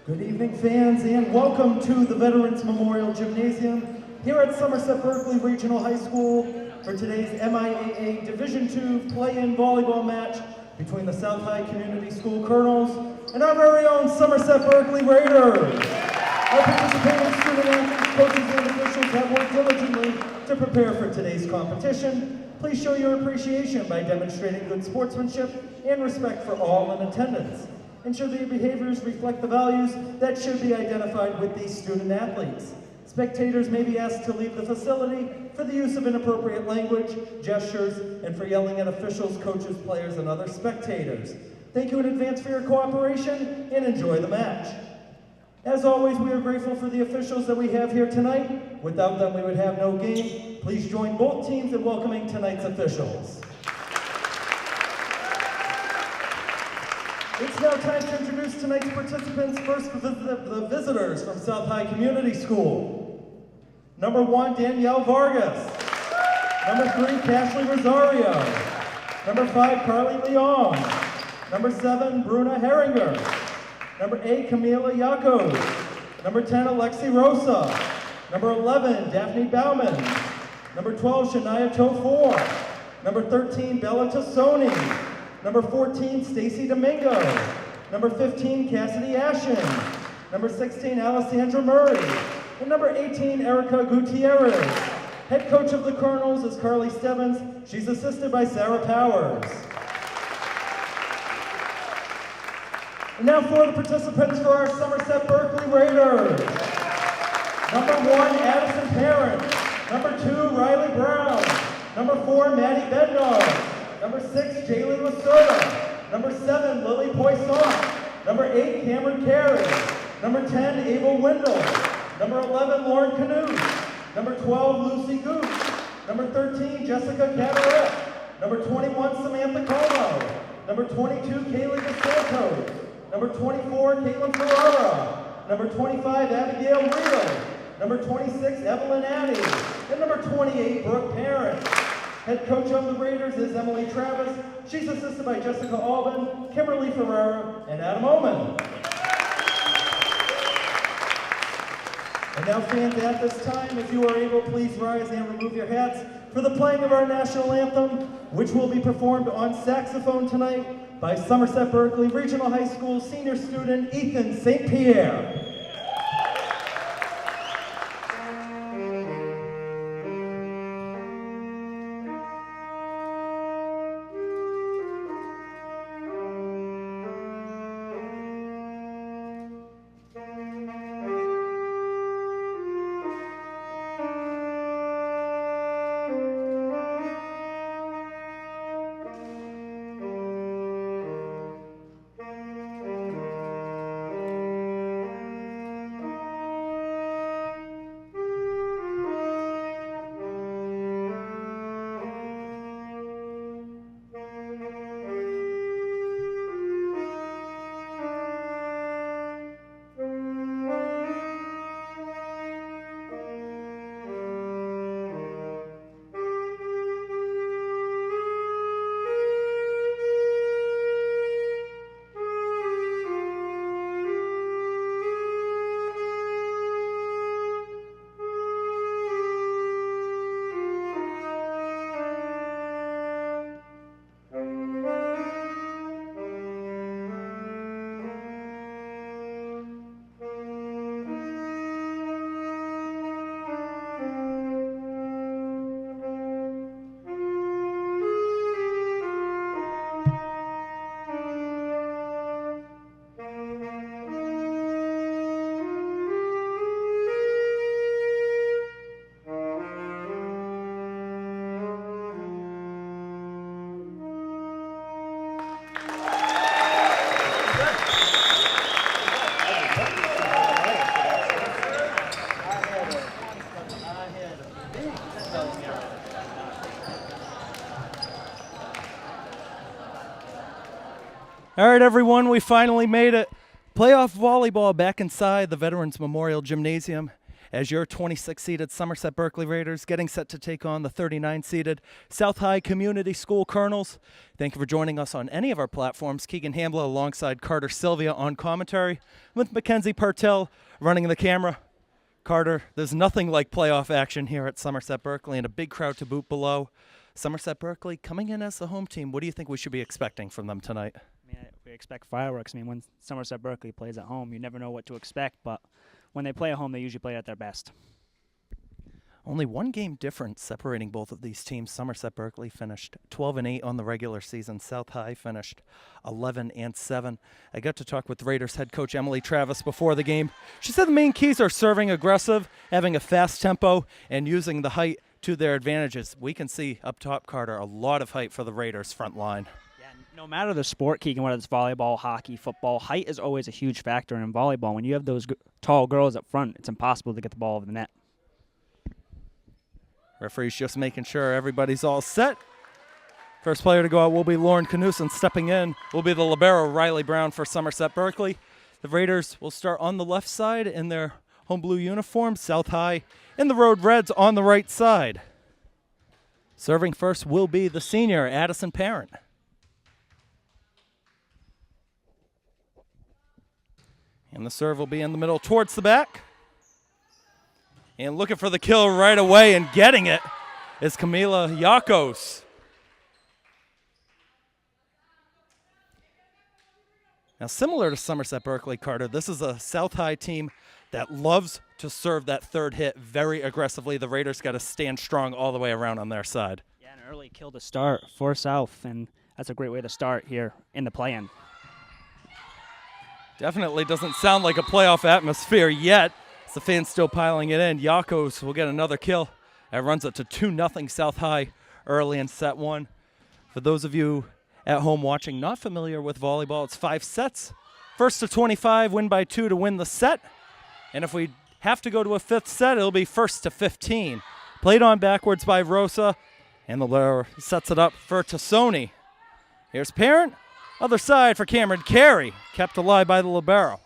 Good evening, fans, and welcome to the Veterans Memorial Gymnasium here at Somerset Berkeley Regional High School for today's MIAA Division II play-in volleyball match between the South High Community School Colonels and our very own Somerset Berkeley Raiders. Our participating student athletes, coaches, and officials have worked diligently to prepare for today's competition. Please show your appreciation by demonstrating good sportsmanship and respect for all in attendance. Ensure that your behaviors reflect the values that should be identified with these student athletes. Spectators may be asked to leave the facility for the use of inappropriate language, gestures, and for yelling at officials, coaches, players, and other spectators. Thank you in advance for your cooperation and enjoy the match. As always, we are grateful for the officials that we have here tonight. Without them, we would have no game. Please join both teams in welcoming tonight's officials. It's now time to introduce tonight's participants. First, the visitors from South High Community School. Number 1, Danielle Vargas. Number 3, Cashley Rosario. Number 5, Carly Leong. Number 7, Bruna Herringer. Number 8, Camila Yakos. Number 10, Alexi Rosa. Number 11, Daphne Bauman. Number 12, Shania Tofor. Number 13, Bella Tassoni. Number 14, Stacy Domingo. Number 15, Cassidy Ashen. Number 16, Alessandra Murray. And number 18, Erica Gutierrez. Head coach of the Colonels is Carly Stebbins. She's assisted by Sarah Powers. And now for the participants for our Somerset Berkeley Raiders. Number 1, Addison Parent. Number 2, Riley Brown. Number 4, Maddie Bednar. Number 6, Jaylee Lacerda. Number 7, Lily Poisson. Number 8, Cameron Carey. Number 10, Abel Windle. Number 11, Lauren Canute. Number 12, Lucy Gooch. Number 13, Jessica Cataret. Number 21, Samantha Como. Number 22, Kaylee DeSanto. Number 24, Caitlin Ferrara. Number 25, Abigail Rito. Number 26, Evelyn Addy. And number 28, Brooke Parent. Head coach of the Raiders is Emily Travis. She's assisted by Jessica Alban, Kimberly Ferrara, and Adam Oman. And now fans, at this time, if you are able, please rise and remove your hats for the playing of our national anthem, which will be performed on saxophone tonight by Somerset Berkeley Regional High School senior student Ethan St. Pierre. All right, everyone, we finally made it. Playoff volleyball back inside the Veterans Memorial Gymnasium. as your 26-seeded Somerset Berkeley Raiders getting set to take on the 39-seeded South High Community School Colonels. Thank you for joining us on any of our platforms. Keegan Hambla alongside Carter Sylvia on commentary, with Mackenzie Partel running the camera. Carter, there's nothing like playoff action here at Somerset Berkeley, and a big crowd to boot below. Somerset Berkeley coming in as the home team. What do you think we should be expecting from them tonight? We expect fireworks. When Somerset Berkeley plays at home, you never know what to expect, but when they play at home, they usually play at their best. Only one game difference separating both of these teams. Somerset Berkeley finished 12-8 on the regular season. South High finished 11-7. I got to talk with Raiders head coach Emily Travis before the game. She said the main keys are serving aggressive, having a fast tempo, and using the height to their advantages. We can see up top, Carter, a lot of height for the Raiders front line. No matter the sport, Keegan, whether it's volleyball, hockey, football, height is always a huge factor in volleyball. When you have those tall girls up front, it's impossible to get the ball over the net. Referee's just making sure everybody's all set. First player to go out will be Lauren Knudsen. Stepping in will be the libero, Riley Brown, for Somerset Berkeley. The Raiders will start on the left side in their home blue uniforms. South High in the road reds on the right side. Serving first will be the senior, Addison Parent. And the serve will be in the middle towards the back. And looking for the kill right away and getting it is Camila Yakos. Now, similar to Somerset Berkeley, Carter, this is a South High team that loves to serve that third hit very aggressively. The Raiders got to stand strong all the way around on their side. Yeah, an early kill to start for South, and that's a great way to start here in the play-in. Definitely doesn't sound like a playoff atmosphere yet. As the fans still piling it in. Yakos will get another kill. That runs it to 2-0 South High early in set one. For those of you at home watching not familiar with volleyball, it's 5 sets. First to 25, win by 2 to win the set. And if we have to go to a 5th set, it'll be first to 15. Played on backwards by Rosa, and the lower sets it up for Tassoni. Here's Parent. Other side for Cameron Carey, kept alive by the libero.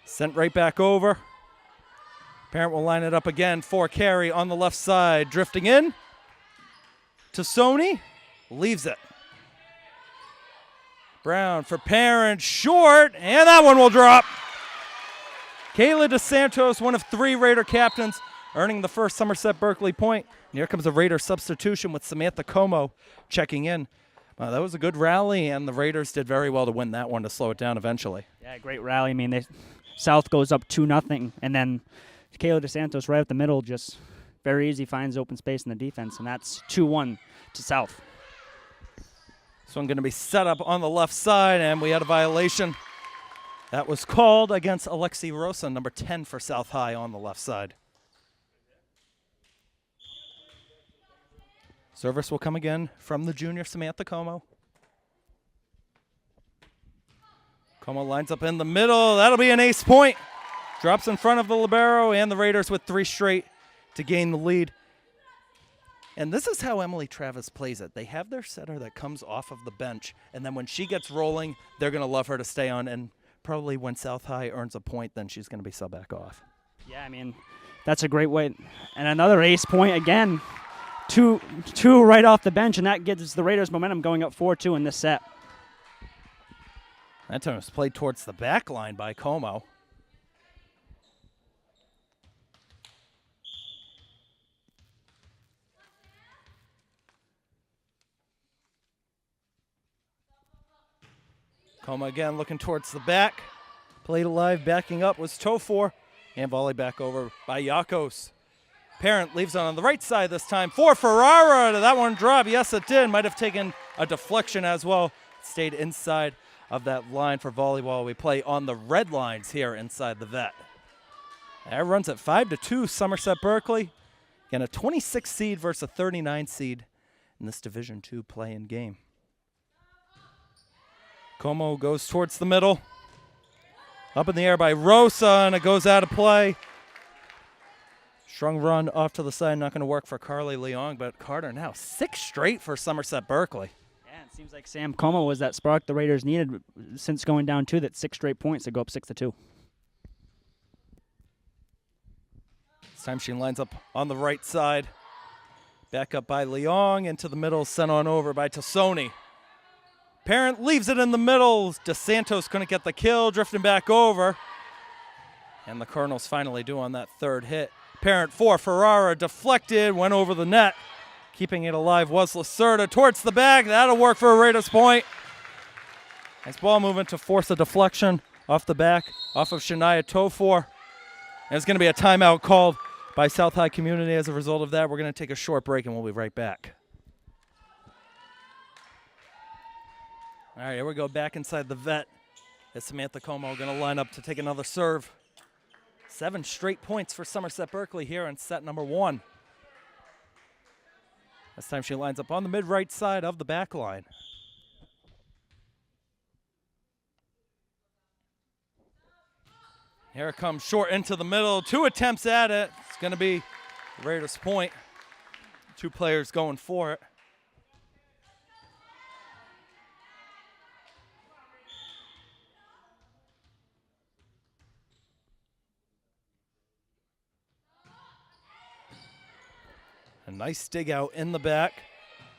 Sent right back over. Parent will line it up again for Carey on the left side. Drifting in. Tassoni leaves it. Brown for Parent, short, and that one will drop. Kayla DeSantos, one of 3 Raider captains, earning the first Somerset Berkeley point. And here comes a Raider substitution with Samantha Como checking in. That was a good rally, and the Raiders did very well to win that one to slow it down eventually. Yeah, great rally. South goes up 2-0, and then Kayla DeSantos right up the middle, just very easy, finds open space in the defense, and that's 2-1 to South. This one going to be set up on the left side, and we had a violation. That was called against Alexi Rosa, number 10 for South High on the left side. Service will come again from the junior Samantha Como. Como lines up in the middle. That'll be an ace point. Drops in front of the libero, and the Raiders with 3 straight to gain the lead. And this is how Emily Travis plays it. They have their setter that comes off of the bench, and then when she gets rolling, they're going to love her to stay on, and probably when South High earns a point, then she's going to be sub back off. Yeah, that's a great way. And another ace point again. Two right off the bench, and that gives the Raiders momentum going up 4-2 in this set. That time was played towards the back line by Como. Como again looking towards the back. Played alive, backing up was Tofor, and volley back over by Yakos. Parent leaves it on the right side this time for Ferrara. Did that one drop? Yes, it did. Might have taken a deflection as well. Stayed inside of that line for volleyball. We play on the red lines here inside the vet. That runs at 5-2, Somerset Berkeley. Again, a 26 seed versus a 39 seed in this Division II play-in game. Como goes towards the middle. Up in the air by Rosa, and it goes out of play. Strong run off to the side, not going to work for Carly Leong, but Carter now 6 straight for Somerset Berkeley. Yeah, it seems like Sam Como was that spark the Raiders needed since going down 2, that 6 straight points to go up 6-2. This time she lines up on the right side. Back up by Leong, into the middle, sent on over by Tassoni. Parent leaves it in the middle. DeSantos couldn't get the kill, drifting back over. And the Cardinals finally do on that third hit. Parent for Ferrara, deflected, went over the net. Keeping it alive was Lacerda towards the back. That'll work for a Raiders point. Nice ball movement to force a deflection off the back, off of Shania Tofor. And it's going to be a timeout called by South High Community. As a result of that, we're going to take a short break and we'll be right back. All right, here we go back inside the vet. As Samantha Como going to line up to take another serve. 7 straight points for Somerset Berkeley here in set number 1. This time she lines up on the mid-right side of the back line. Here it comes short into the middle. 2 attempts at it. It's going to be Raiders' point. 2 players going for it. A nice dig out in the back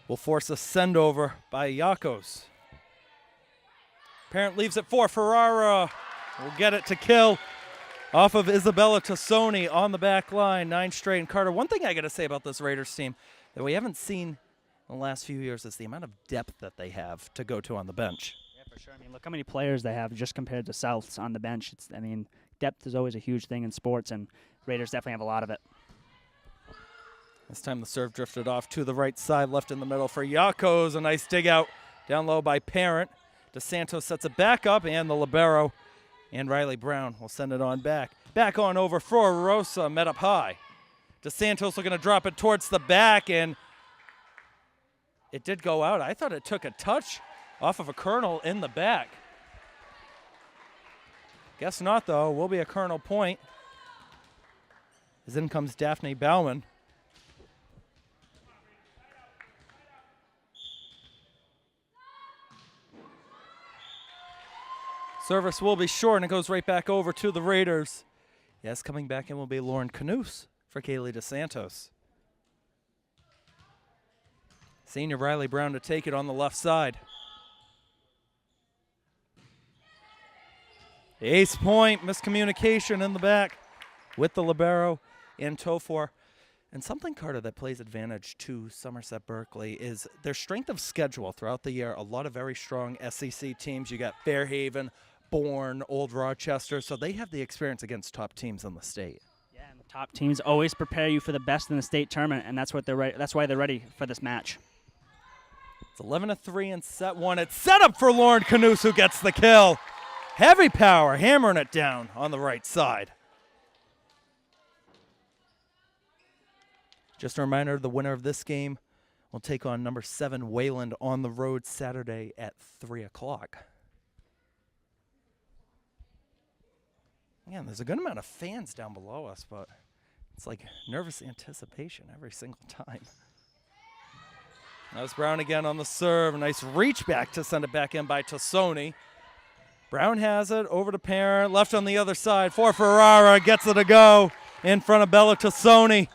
will force a send over by Yakos. Parent leaves it for Ferrara. Will get it to kill off of Isabella Tassoni on the back line. 9 straight. And Carter, one thing I got to say about this Raiders team that we haven't seen in the last few years is the amount of depth that they have to go to on the bench. Yeah, for sure. I mean, look how many players they have just compared to Souths on the bench. Depth is always a huge thing in sports, and Raiders definitely have a lot of it. This time the serve drifted off to the right side, left in the middle for Yakos. A nice dig out down low by Parent. DeSantos sets it back up, and the libero and Riley Brown will send it on back. Back on over for Rosa, met up high. DeSantos looking to drop it towards the back, and it did go out. I thought it took a touch off of a Colonel in the back. Guess not, though. Will be a Colonel point. As in comes Daphne Bauman. Service will be short, and it goes right back over to the Raiders. Yes, coming back in will be Lauren Canoose for Kaylee DeSantos. Senior Riley Brown to take it on the left side. The ace point, miscommunication in the back with the libero and Tofor. And something, Carter, that plays advantage to Somerset Berkeley is their strength of schedule throughout the year. A lot of very strong SEC teams. You got Fairhaven, Bourne, Old Rochester, so they have the experience against top teams in the state. Yeah, and the top teams always prepare you for the best in the state tournament, and that's why they're ready for this match. It's 11-3 in set 1. It's set up for Lauren Canoose, who gets the kill. Heavy power, hammering it down on the right side. Just a reminder, the winner of this game will take on number 7 Wayland on the road Saturday at 3 o'clock. Again, there's a good amount of fans down below us, but it's like nervous anticipation every single time. That's Brown again on the serve. A nice reach back to send it back in by Tassoni. Brown has it over to Parent. Left on the other side for Ferrara. Gets it to go in front of Bella Tassoni.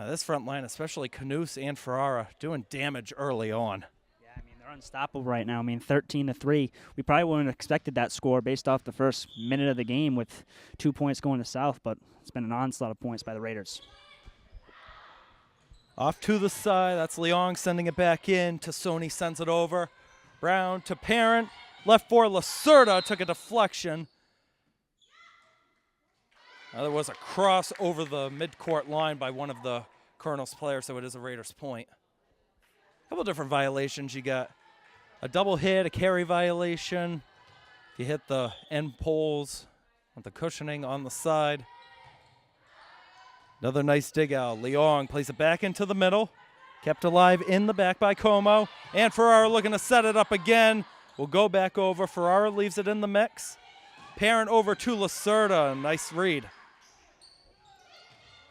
This front line, especially Canoose and Ferrara, doing damage early on. Yeah, they're unstoppable right now. 13-3. We probably wouldn't have expected that score based off the first minute of the game with 2 points going to South, but it's been an onslaught of points by the Raiders. Off to the side, that's Leong sending it back in. Tassoni sends it over. Brown to Parent. Left for Lacerda, took a deflection. There was a cross over the midcourt line by one of the Colonel's players, so it is a Raiders point. A couple different violations. You got a double hit, a carry violation. You hit the end poles with the cushioning on the side. Another nice dig out. Leong plays it back into the middle. Kept alive in the back by Como. And Ferrara looking to set it up again. Will go back over. Ferrara leaves it in the mix. Parent over to Lacerda. Nice read.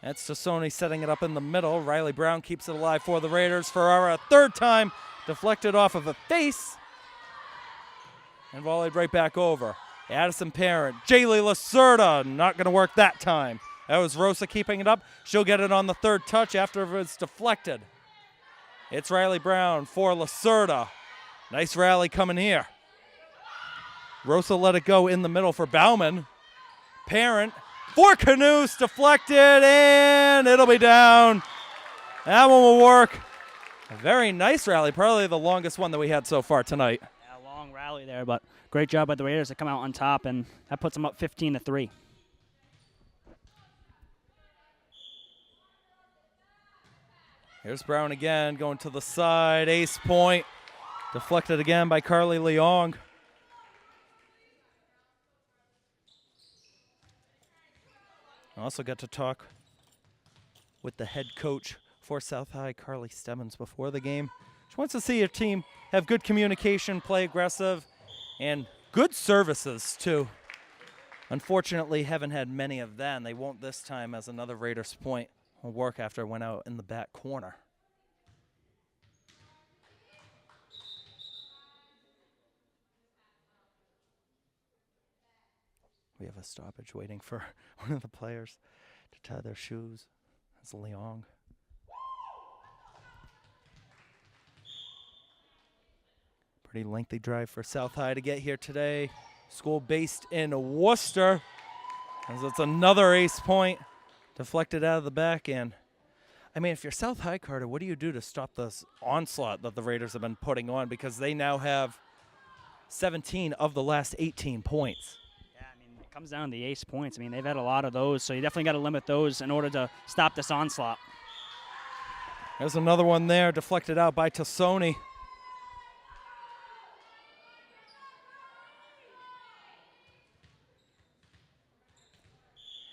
That's Tassoni setting it up in the middle. Riley Brown keeps it alive for the Raiders. Ferrara a third time deflected off of a face and volleyed right back over. Addison Parent, Jaylee Lacerda, not going to work that time. That was Rosa keeping it up. She'll get it on the third touch after it's deflected. It's Riley Brown for Lacerda. Nice rally coming here. Rosa let it go in the middle for Bauman. Parent for Canoose, deflected, and it'll be down. That one will work. A very nice rally, probably the longest one that we had so far tonight. Yeah, long rally there, but great job by the Raiders to come out on top, and that puts them up 15-3. Here's Brown again, going to the side, ace point. Deflected again by Carly Leong. I also got to talk with the head coach for South High, Carly Stebbins, before the game. She wants to see her team have good communication, play aggressive, and good services, too. Unfortunately, haven't had many of them. They won't this time, as another Raiders point will work after it went out in the back corner. We have a stoppage waiting for one of the players to tie their shoes. That's Leong. Pretty lengthy drive for South High to get here today. School based in Worcester. As it's another ace point deflected out of the back end. I mean, if you're South High, Carter, what do you do to stop this onslaught that the Raiders have been putting on? Because they now have 17 of the last 18 points. Comes down to the ace points. I mean, they've had a lot of those, so you definitely got to limit those in order to stop this onslaught. There's another one there, deflected out by Tassoni.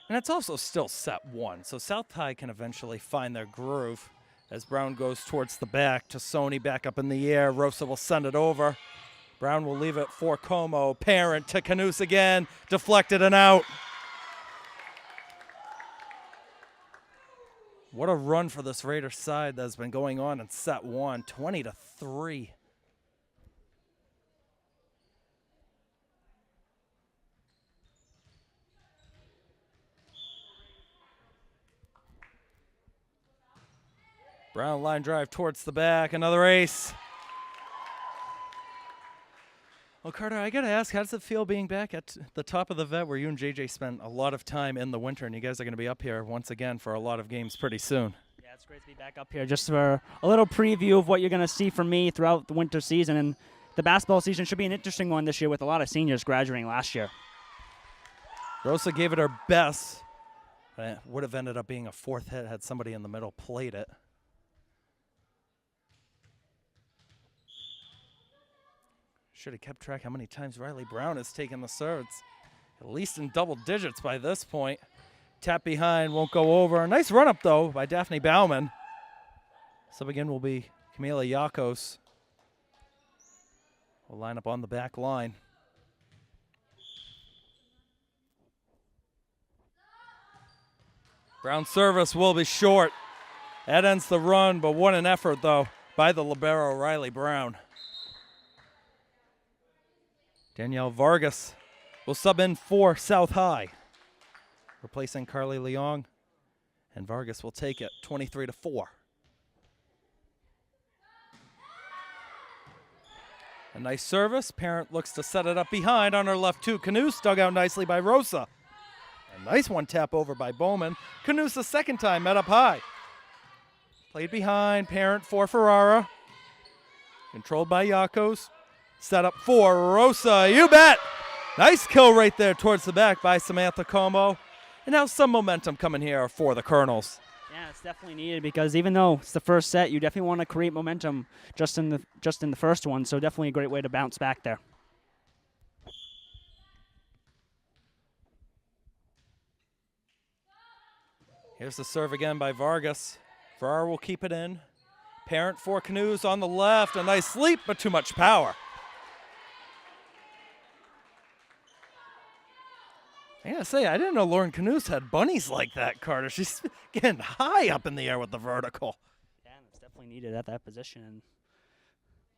And it's also still set one, so South High can eventually find their groove as Brown goes towards the back. Tassoni back up in the air. Rosa will send it over. Brown will leave it for Como. Parent to Canoose again. Deflected and out. What a run for this Raiders side that's been going on in set one. 20-3. Brown line drive towards the back. Another ace. Well, Carter, I got to ask, how does it feel being back at the top of the vet where you and JJ spent a lot of time in the winter, and you guys are going to be up here once again for a lot of games pretty soon? Yeah, it's great to be back up here just for a little preview of what you're going to see from me throughout the winter season. And the basketball season should be an interesting one this year with a lot of seniors graduating last year. Rosa gave it her best. It would have ended up being a fourth hit had somebody in the middle played it. Should have kept track how many times Riley Brown has taken the serves. At least in double digits by this point. Tap behind, won't go over. Nice run up, though, by Daphne Bauman. Sub again will be Camila Yakos. Will line up on the back line. Brown's service will be short. That ends the run, but what an effort, though, by the libero, Riley Brown. Danielle Vargas will sub in for South High, replacing Carly Leong, and Vargas will take it 23-4. A nice service. Parent looks to set it up behind on her left two. Canoose dug out nicely by Rosa. A nice one tap over by Bowman. Canoose the second time met up high. Played behind. Parent for Ferrara. Controlled by Yakos. Set up for Rosa. You bet. Nice kill right there towards the back by Samantha Como. And now some momentum coming here for the Colonels. Yeah, it's definitely needed because even though it's the first set, you definitely want to create momentum just in the first one. So definitely a great way to bounce back there. Here's the serve again by Vargas. Ferrara will keep it in. Parent for Canoes on the left. A nice leap, but too much power. I gotta say, I didn't know Lauren Canoes had bunnies like that, Carter. She's getting high up in the air with the vertical. Yeah, and it's definitely needed at that position. And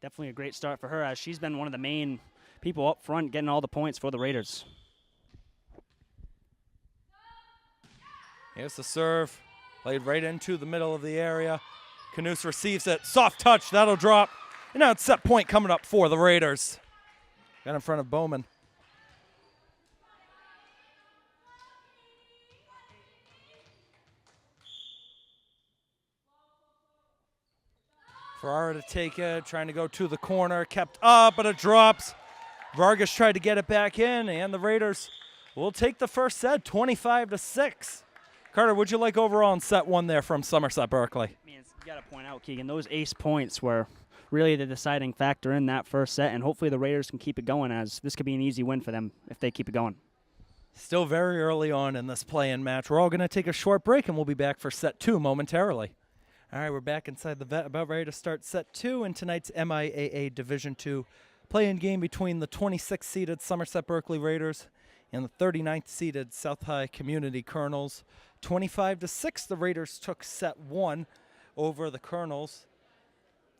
definitely a great start for her as she's been one of the main people up front getting all the points for the Raiders. Here's the serve. Played right into the middle of the area. Knuth receives it. Soft touch. That'll drop. And now it's set point coming up for the Raiders. Got in front of Bowman. Ferrara to take it. Trying to go to the corner. Kept up, but it drops. Vargas tried to get it back in, and the Raiders will take the first set, 25-6. Carter, what'd you like overall in set one there from Somerset Berkeley? I mean, you got to point out, Keegan, those ace points were really the deciding factor in that first set, and hopefully the Raiders can keep it going, as this could be an easy win for them if they keep it going. Still very early on in this play-in match. We're all going to take a short break, and we'll be back for set two momentarily. All right, we're back inside the vet, about ready to start set two in tonight's MIAA Division II play-in game between the 26th-seeded Somerset Berkeley Raiders and the 39th-seeded South High Community Colonels. 25-6, the Raiders took set one over the Colonels.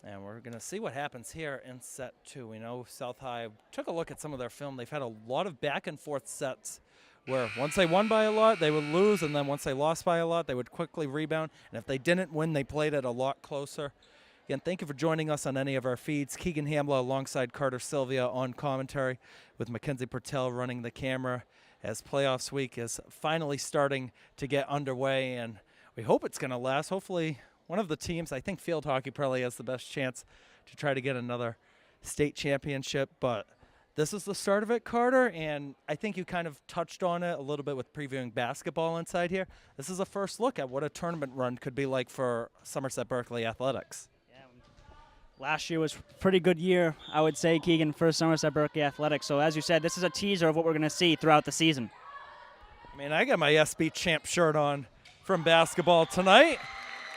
And we're going to see what happens here in set two. We know South High took a look at some of their film. They've had a lot of back-and-forth sets where once they won by a lot, they would lose, and then once they lost by a lot, they would quickly rebound. And if they didn't win, they played it a lot closer. Again, thank you for joining us on any of our feeds. Keegan Hamla alongside Carter Sylvia on commentary, with Mackenzie Pertel running the camera, as playoffs week is finally starting to get underway, and we hope it's going to last. Hopefully one of the teams, I think field hockey probably has the best chance to try to get another state championship, but this is the start of it, Carter, and I think you kind of touched on it a little bit with previewing basketball inside here. This is a first look at what a tournament run could be like for Somerset Berkeley Athletics. Last year was a pretty good year, I would say, Keegan, for Somerset Berkeley Athletics. So as you said, this is a teaser of what we're going to see throughout the season. I mean, I got my SB Champ shirt on from basketball tonight.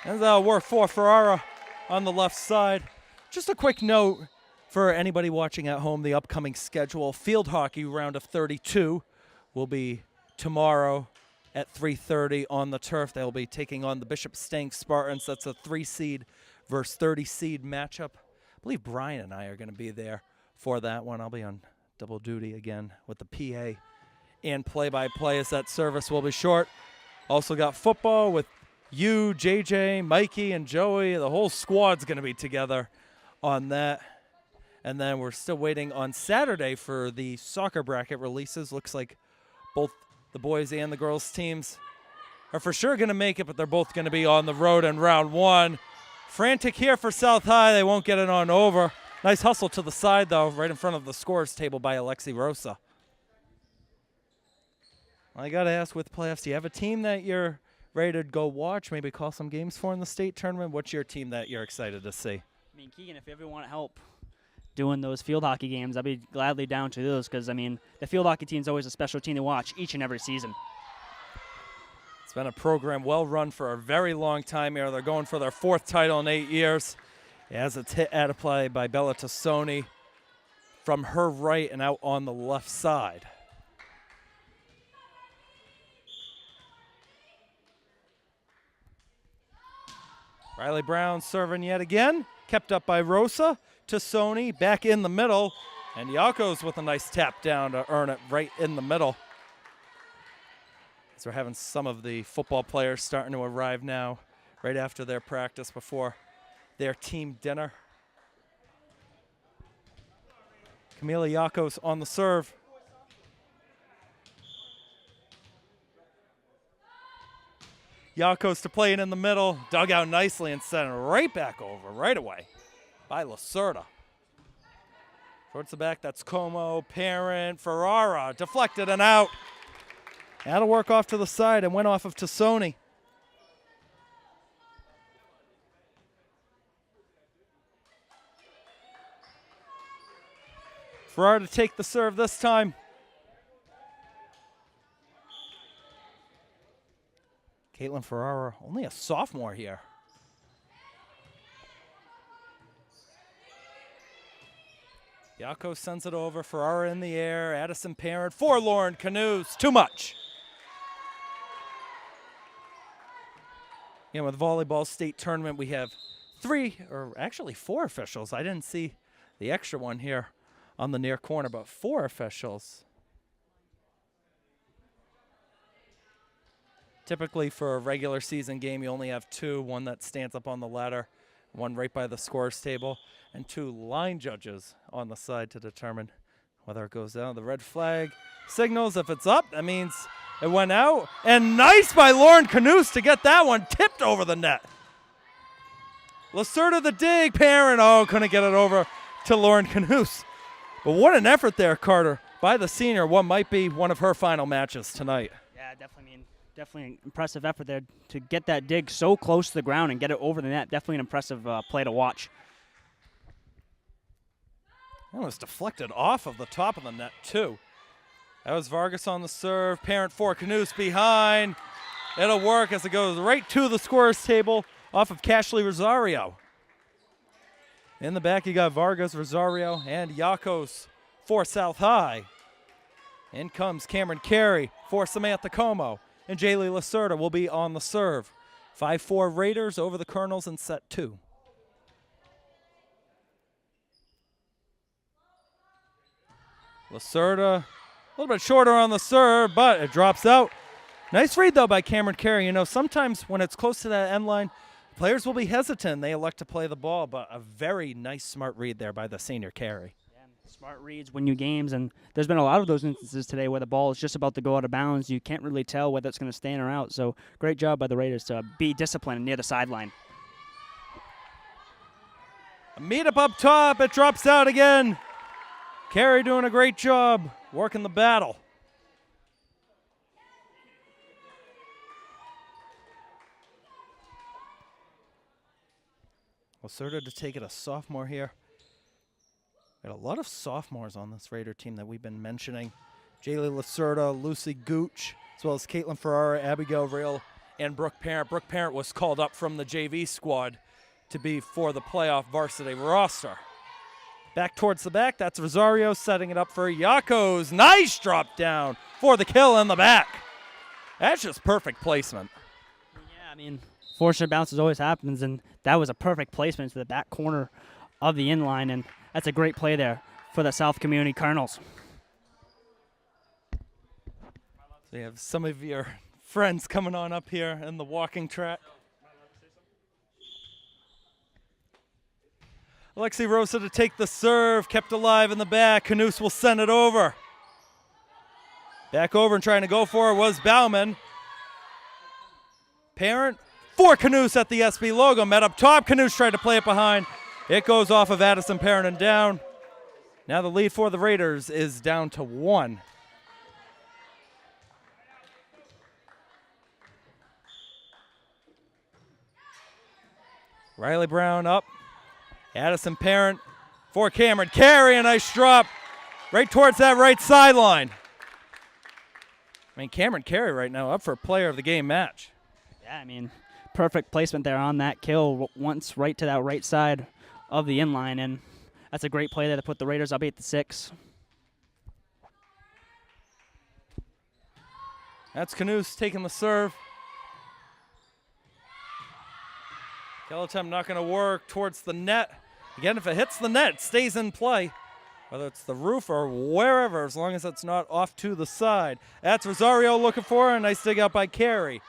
And we're for Ferrara on the left side. Just a quick note for anybody watching at home, the upcoming schedule. Field hockey round of 32 will be tomorrow at 3:30 on the turf. They'll be taking on the Bishop Stank Spartans. That's a 3-seed versus 30-seed matchup. I believe Brian and I are going to be there for that one. I'll be on double duty again with the PA and play-by-play, as that service will be short. Also got football with you, JJ, Mikey, and Joey. The whole squad's going to be together on that. And then we're still waiting on Saturday for the soccer bracket releases. Looks like both the boys and the girls teams are for sure going to make it, but they're both going to be on the road in round one. Frantic here for South High. They won't get it on over. Nice hustle to the side, though, right in front of the scores table by Alexi Rosa. I got to ask, with playoffs, do you have a team that you're ready to go watch, maybe call some games for in the state tournament? What's your team that you're excited to see? I mean, Keegan, if you ever want help doing those field hockey games, I'd be gladly down to those, because, I mean, the field hockey team is always a special team to watch each and every season. It's been a program well run for a very long time here. They're going for their fourth title in 8 years. As it's hit at a play by Bella Tassoni from her right and out on the left side. Riley Brown serving yet again. Kept up by Rosa. Tassoni back in the middle. And Yakos with a nice tap down to earn it right in the middle. So we're having some of the football players starting to arrive now right after their practice before their team dinner. Camila Yakos on the serve. Yakos to play it in the middle. Dug out nicely and sent it right back over right away by Lacerda. Towards the back, that's Como, Parent, Ferrara. Deflected and out. That'll work off to the side and went off of Tassoni. Ferrara to take the serve this time. Caitlin Ferrara, only a sophomore here. Yako sends it over. Ferrara in the air. Addison Parent. Forlorn Canoes. Too much. Again, with volleyball state tournament, we have 3, or actually 4 officials. I didn't see the extra one here on the near corner, but 4 officials. Typically for a regular season game, you only have 2, one that stands up on the ladder, one right by the scores table, and 2 line judges on the side to determine whether it goes down. The red flag signals if it's up, that means it went out. And nice by Lauren Canoose to get that one tipped over the net. Lacerda the dig, Parent, couldn't get it over to Lauren Canoose. But what an effort there, Carter, by the senior, what might be one of her final matches tonight. Yeah, definitely an impressive effort there to get that dig so close to the ground and get it over the net. Definitely an impressive play to watch. That was deflected off of the top of the net, too. That was Vargas on the serve. Parent for Canoose behind. It'll work as it goes right to the scorer's table off of Cashley Rosario. In the back, you got Vargas, Rosario, and Yakos for South High. In comes Cameron Carey for Samantha Como. And Jaylee Lacerda will be on the serve. 5-4 Raiders over the Colonels in set 2. Lacerda, a little bit shorter on the serve, but it drops out. Nice read, though, by Cameron Carey. You know, sometimes when it's close to that end line, players will be hesitant. They elect to play the ball, but a very nice, smart read there by the senior Carey. Smart reads win you games, and there's been a lot of those instances today where the ball is just about to go out of bounds. You can't really tell whether it's going to stay in or out, so great job by the Raiders to be disciplined near the sideline. A meet-up up top. It drops out again. Carey doing a great job working the battle. Lacerda to take it, a sophomore here. Got a lot of sophomores on this Raider team that we've been mentioning. Jaylee Lacerda, Lucy Gooch, as well as Caitlin Ferrara, Abigail Real, and Brooke Parent. Brooke Parent was called up from the JV squad to be for the playoff varsity roster. Back towards the back, that's Rosario setting it up for Yakos. Nice drop down for the kill in the back. That's just perfect placement. Yeah, I mean, fortunate bounces always happens, and that was a perfect placement to the back corner of the inline, and that's a great play there for the South Community Colonels. So you have some of your friends coming on up here in the walking track. Alexi Rosa to take the serve, kept alive in the back. Canoose will send it over. Back over and trying to go for it was Bauman. Parent for Canoose at the SB logo. Met up top. Canoose tried to play it behind. It goes off of Addison Parent and down. Now the lead for the Raiders is down to 1. Riley Brown up. Addison Parent for Cameron Carey. A nice drop right towards that right sideline. I mean, Cameron Carey right now up for player of the game match. Yeah, I mean, perfect placement there on that kill. Once right to that right side of the inline, and that's a great play there to put the Raiders up 8-6. That's Canoose taking the serve. Kill attempt not going to work towards the net. Again, if it hits the net, it stays in play. Whether it's the roof or wherever, as long as it's not off to the side. That's Rosario looking for a nice dig out by Carey.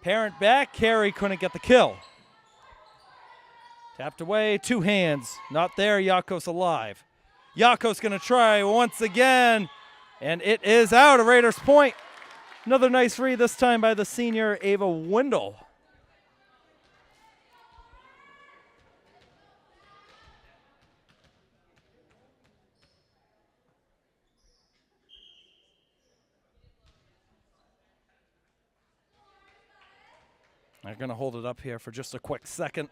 Parent back, Carey couldn't get the kill. Tapped away, 2 hands. Not there, Yakos alive. Yakos going to try once again, and it is out, a Raiders point. Another nice read, this time by the senior Ava Wendell. They're going to hold it up here for just a quick second.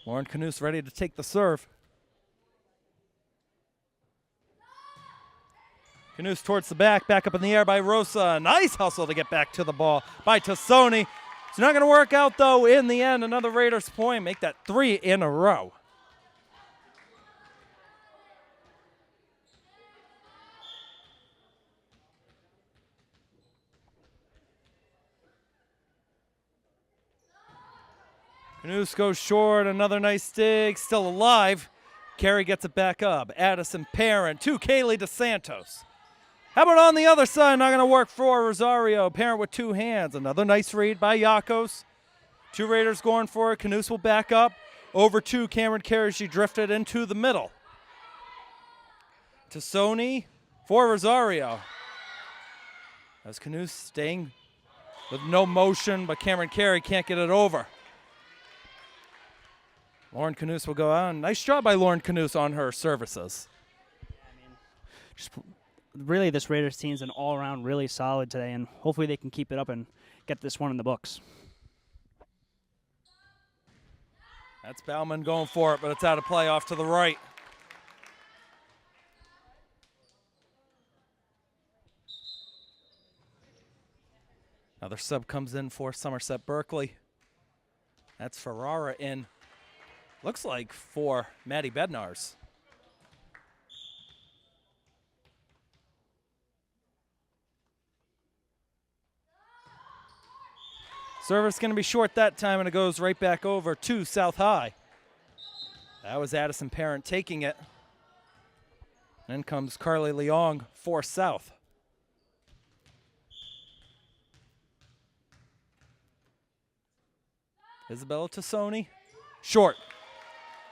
Lauren Canoose ready to take the serve. Canoose towards the back up in the air by Rosa. Nice hustle to get back to the ball by Tassoni. It's not going to work out, though, in the end. Another Raiders point. Make that 3 in a row. Canoose goes short, another nice dig, still alive. Carey gets it back up. Addison Parent to Kaylee DeSantos. How about on the other side? Not going to work for Rosario. Parent with two hands. Another nice read by Yakos. Two Raiders going for it. Canoes will back up. Over to Cameron Carey. She drifted into the middle. To Sony for Rosario. As Canoes staying with no motion, but Cameron Carey can't get it over. Lauren Canoes will go on. Nice job by Lauren Canoes on her services. Really, this Raiders team's an all-around really solid today, and hopefully they can keep it up and get this one in the books. That's Bauman going for it, but it's out of play off to the right. Another sub comes in for Somerset Berkeley. That's Ferrara in. Looks like for Maddie Bednars. Service going to be short that time, and it goes right back over to South High. That was Addison Parent taking it. Then comes Carly Leong for South. Isabella Tassoni, short.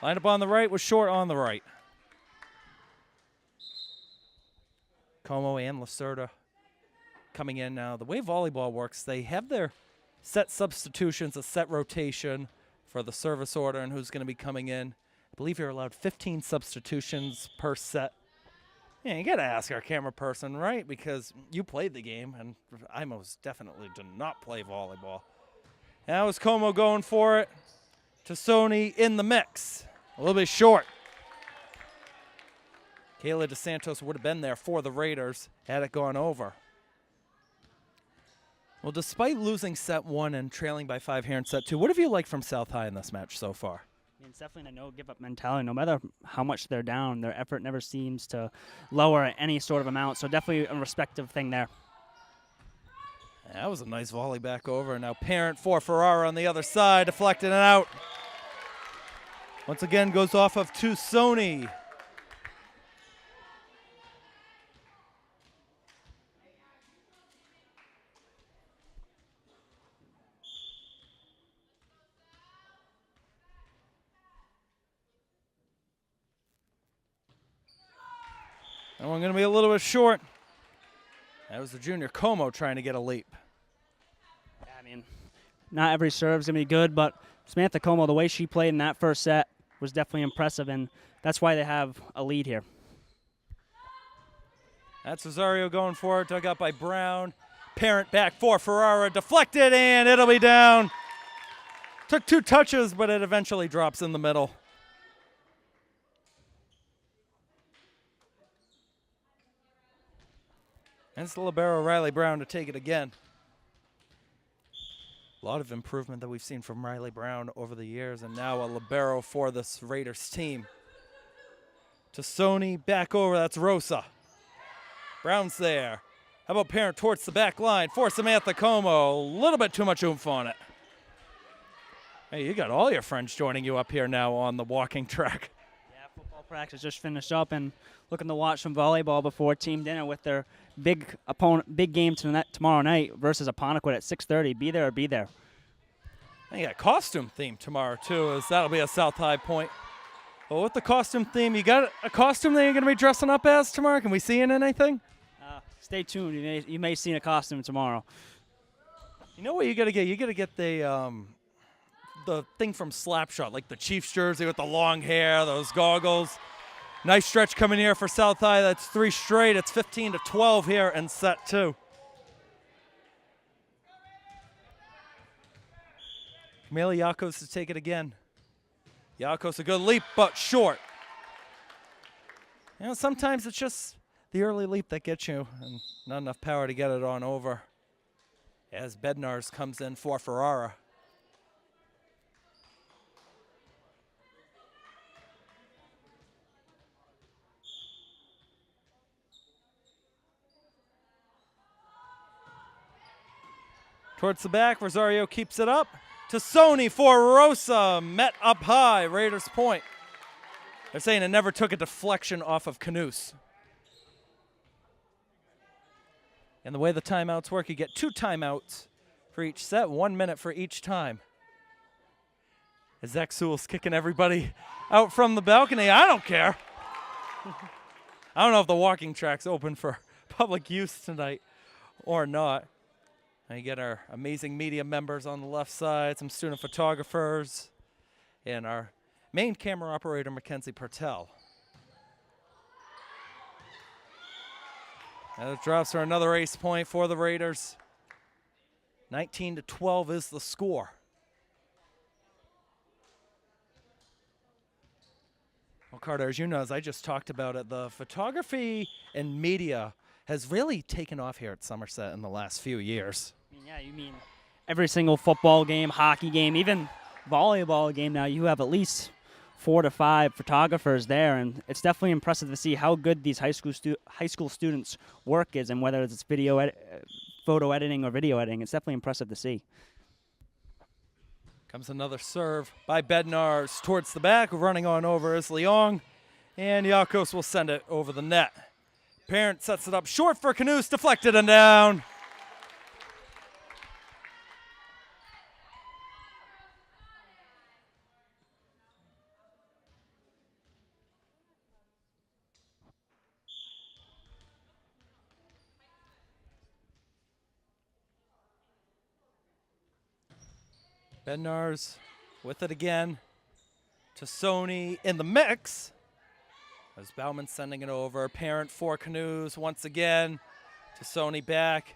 Line up on the right was short on the right. Como and Lacerda coming in now. The way volleyball works, they have their set substitutions, a set rotation for the service order and who's going to be coming in. I believe you're allowed 15 substitutions per set. Yeah, you got to ask our camera person, right? Because you played the game, and I most definitely did not play volleyball. That was Como going for it. Tassoni in the mix. A little bit short. Kayla DeSantos would have been there for the Raiders had it gone over. Well, despite losing set one and trailing by 5 here in set two, what have you liked from South High in this match so far? It's definitely a no-give-up mentality. No matter how much they're down, their effort never seems to lower any sort of amount, so definitely a respective thing there. That was a nice volley back over. Now Parent for Ferrara on the other side, deflecting it out. Once again, goes off of Tassoni. That one going to be a little bit short. That was the junior Como trying to get a leap. Yeah, I mean, not every serve's going to be good, but Samantha Como, the way she played in that first set was definitely impressive, and that's why they have a lead here. That's Rosario going for it, dug out by Brown. Parent back for Ferrara, deflected, and it'll be down. Took 2 touches, but it eventually drops in the middle. And it's the libero Riley Brown to take it again. A lot of improvement that we've seen from Riley Brown over the years, and now a libero for this Raiders team. Tassoni back over, that's Rosa. Brown's there. How about Parent towards the back line for Samantha Como? A little bit too much oomph on it. Hey, you got all your friends joining you up here now on the walking track. Yeah, football practice just finished up, and looking to watch some volleyball before team dinner with their big game tomorrow night versus Apponequet at 6:30. Be there or be there. And you got costume theme tomorrow too, as that'll be a South High point. Well, with the costume theme, you got a costume that you're going to be dressing up as tomorrow? Can we see in anything? Stay tuned. You may see a costume tomorrow. You know what you got to get? You got to get the thing from Slapshot, like the Chiefs jersey with the long hair, those goggles. Nice stretch coming here for South High. That's 3 straight. It's 15-12 here in set 2. Camila Yakos to take it again. Yakos a good leap, but short. You know, sometimes it's just the early leap that gets you, and not enough power to get it on over. As Bednars comes in for Ferrara. Towards the back, Rosario keeps it up. Tassoni for Rosa, met up high, Raiders point. They're saying it never took a deflection off of Canoose. And the way the timeouts work, you get 2 timeouts for each set, 1 minute for each time. As Zach Sewell's kicking everybody out from the balcony. I don't care. I don't know if the walking track's open for public use tonight or not. And you get our amazing media members on the left side, some student photographers, and our main camera operator, Mackenzie Pertel. And it drops for another ace point for the Raiders. 19-12 is the score. Well, Carter, as you know, as I just talked about it, the photography and media has really taken off here at Somerset in the last few years. Yeah, you mean every single football game, hockey game, even volleyball game now, you have at least 4 to 5 photographers there, and it's definitely impressive to see how good these high school students' work is, and whether it's photo editing or video editing, it's definitely impressive to see. Comes another serve by Bednars towards the back. Running on over is Leong, and Yakos will send it over the net. Parent sets it up short for Canoose, deflected and down. Bednars with it again to Sony in the mix. As Bauman sending it over. Parent for Canoes once again to Sony back.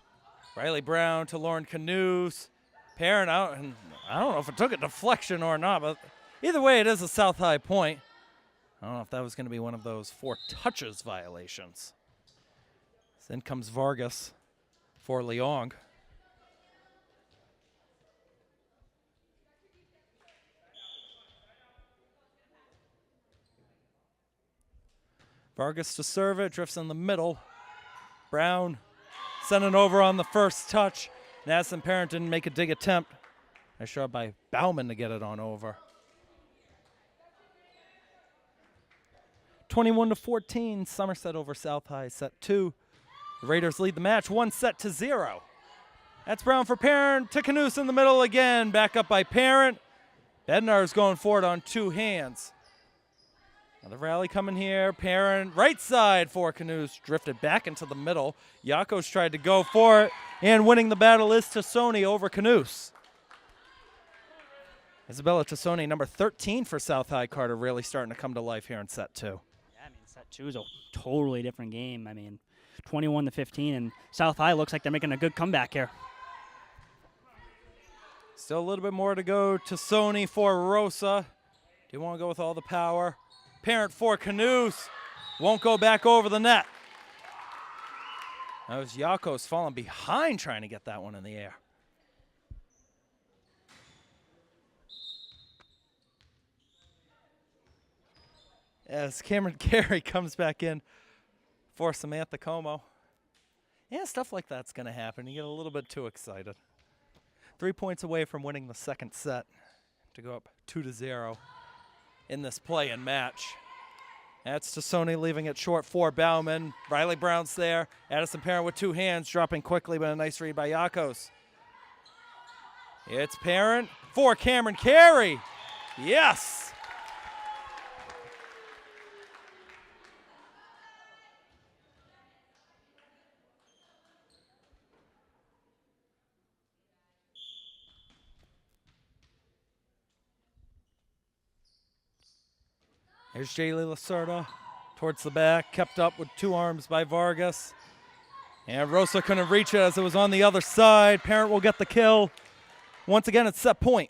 Riley Brown to Lauren Canoes. Parent out, and I don't know if it took a deflection or not, but either way, it is a South High point. I don't know if that was going to be one of those 4 touches violations. Then comes Vargas for Leong. Vargas to serve it, drifts in the middle. Brown sending over on the first touch. Madison Parent didn't make a dig attempt. Nice shot by Bauman to get it on over. 21-14, Somerset over South High, set 2. The Raiders lead the match 1-0. That's Brown for Parent to Canoose in the middle again. Back up by Parent. Bednar's going for it on 2 hands. Another rally coming here. Parent right side for Canoes. Drifted back into the middle. Yakos tried to go for it. And winning the battle is Tassoni over Canoes. Isabella Tassoni, number 13 for South High, Carter, really starting to come to life here in set 2. Yeah, I mean, set 2 is a totally different game. I mean, 21-15, and South High looks like they're making a good comeback here. Still a little bit more to go. Tassoni for Rosa. Do you want to go with all the power? Parent for Canoes. Won't go back over the net. That was Yakos falling behind trying to get that one in the air. As Cameron Carey comes back in for Samantha Como. Yeah, stuff like that's going to happen. You get a little bit too excited. 3 points away from winning the second set to go up 2-0 in this play-in match. That's Tassoni leaving it short for Bauman. Riley Brown's there. Addison Parent with 2 hands, dropping quickly, but a nice read by Yakos. It's Parent for Cameron Carey. Yes! Here's Jaylee Lacerda towards the back, kept up with 2 arms by Vargas. And Rosa couldn't reach it as it was on the other side. Parent will get the kill. Once again, it's set point.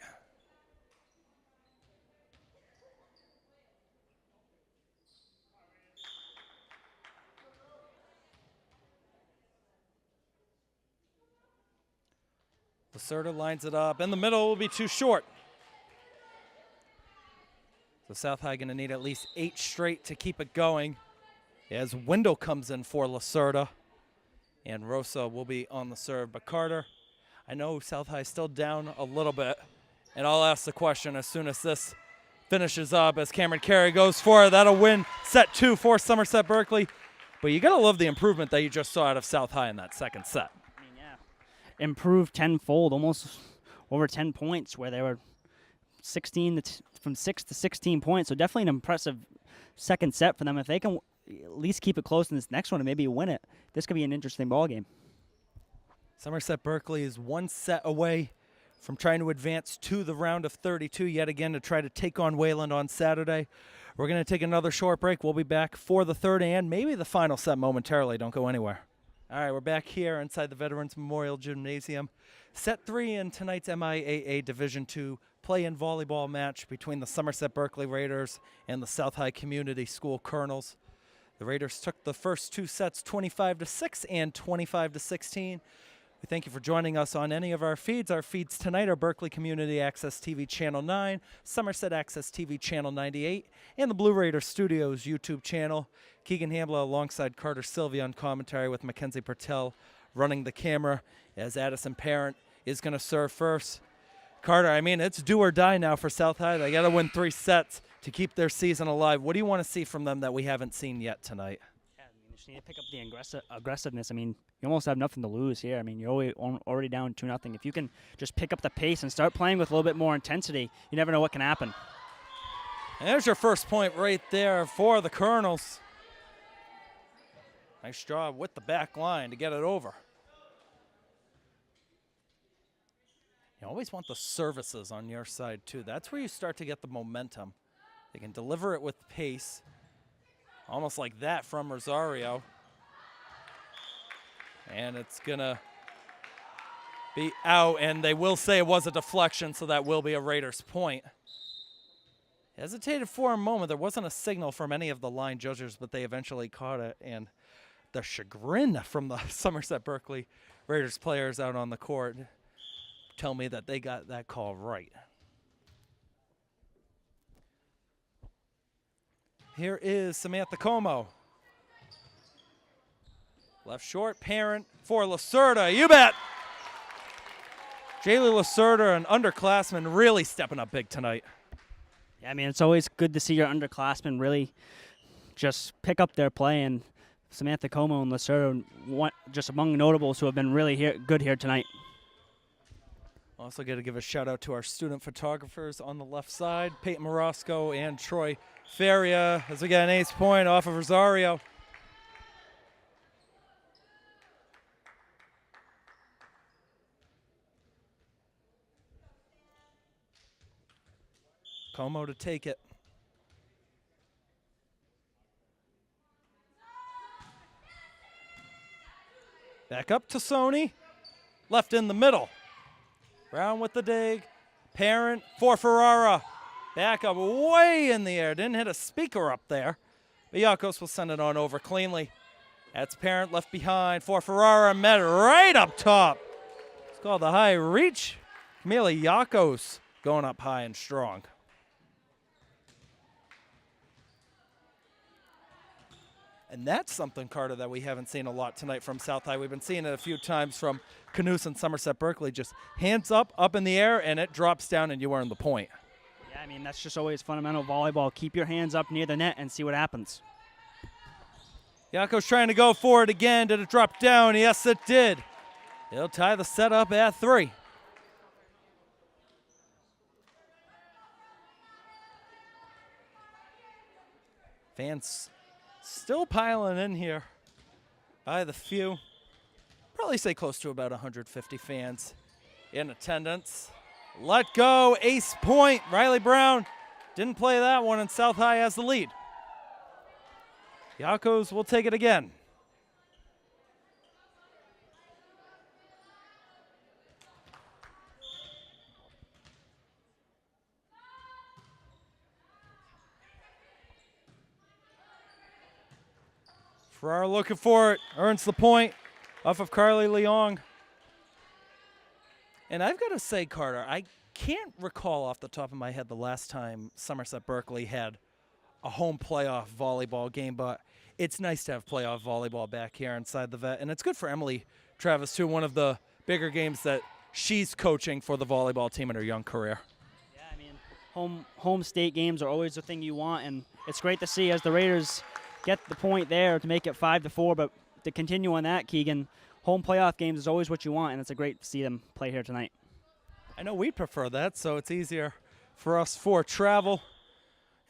Lacerda lines it up. In the middle will be too short. So South High going to need at least 8 straight to keep it going. As Wendell comes in for Lacerda. And Rosa will be on the serve. But Carter, I know South High still down a little bit. And I'll ask the question as soon as this finishes up as Cameron Carey goes for it. That'll win set 2 for Somerset Berkeley. But you got to love the improvement that you just saw out of South High in that second set. I mean, yeah, improved tenfold, almost over 10 points, where they were 16 from 6 to 16 points. So definitely an impressive second set for them. If they can at least keep it close in this next one and maybe win it, this could be an interesting ball game. Somerset Berkeley is one set away from trying to advance to the round of 32 yet again to try to take on Wayland on Saturday. We're going to take another short break. We'll be back for the third and maybe the final set momentarily. Don't go anywhere. All right, we're back here inside the Veterans Memorial Gymnasium. Set 3 in tonight's MIAA Division II play-in volleyball match between the Somerset Berkeley Raiders and the South High Community School Colonels. The Raiders took the first 2 sets 25-6 and 25-16. We thank you for joining us on any of our feeds. Our feeds tonight are Berkeley Community Access TV Channel 9, Somerset Access TV Channel 98, and the Blue Raider Studios YouTube channel. Keegan Hambla alongside Carter Sylvia on commentary with Mackenzie Pertell running the camera as Addison Parent is going to serve first. Carter, I mean, it's do or die now for South High. They got to win 3 sets to keep their season alive. What do you want to see from them that we haven't seen yet tonight? Yeah, I mean, you just need to pick up the aggressiveness. I mean, you almost have nothing to lose here. I mean, you're already down 2-0. If you can just pick up the pace and start playing with a little bit more intensity, you never know what can happen. And there's your first point right there for the Colonels. Nice job with the back line to get it over. You always want the services on your side, too. That's where you start to get the momentum. They can deliver it with pace, almost like that from Rosario. And it's going to be out, and they will say it was a deflection, so that will be a Raiders point. Hesitated for a moment. There wasn't a signal from any of the line judges, but they eventually caught it. And the chagrin from the Somerset Berkeley Raiders players out on the court tell me that they got that call right. Here is Samantha Como. Left short, Parent for Lacerda. You bet! Jaylee Lacerda, an underclassman, really stepping up big tonight. Yeah, I mean, it's always good to see your underclassmen really just pick up their play, and Samantha Como and Lacerda, just among notables who have been really good here tonight. Also got to give a shout out to our student photographers on the left side, Peyton Morosco and Troy Feria, as we got an ace point off of Rosario. Como to take it. Back up to Sony. Left in the middle. Brown with the dig. Parent for Ferrara. Back up way in the air. Didn't hit a speaker up there. But Yakos will send it on over cleanly. That's Parent left behind for Ferrara. Met right up top. It's called the high reach. Camila Yakos going up high and strong. And that's something, Carter, that we haven't seen a lot tonight from South High. We've been seeing it a few times from Canoes and Somerset Berkeley. Just hands up in the air, and it drops down, and you earn the point. Yeah, I mean, that's just always fundamental volleyball. Keep your hands up near the net and see what happens. Yako's trying to go for it again. Did it drop down? Yes, it did. He'll tie the set up at 3. Fans still piling in here by the few. Probably say close to about 150 fans in attendance. Let go, ace point. Riley Brown didn't play that one, and South High has the lead. Yakos will take it again. Ferrara looking for it, earns the point off of Carly Leong. And I've got to say, Carter, I can't recall off the top of my head the last time Somerset Berkeley had a home playoff volleyball game, but it's nice to have playoff volleyball back here inside the vet. And it's good for Emily Travis, too, one of the bigger games that she's coaching for the volleyball team in her young career. Yeah, I mean, home state games are always the thing you want, and it's great to see as the Raiders get the point there to make it 5-4, but to continue on that, Keegan, home playoff games is always what you want, and it's great to see them play here tonight. I know we prefer that, so it's easier for us for travel.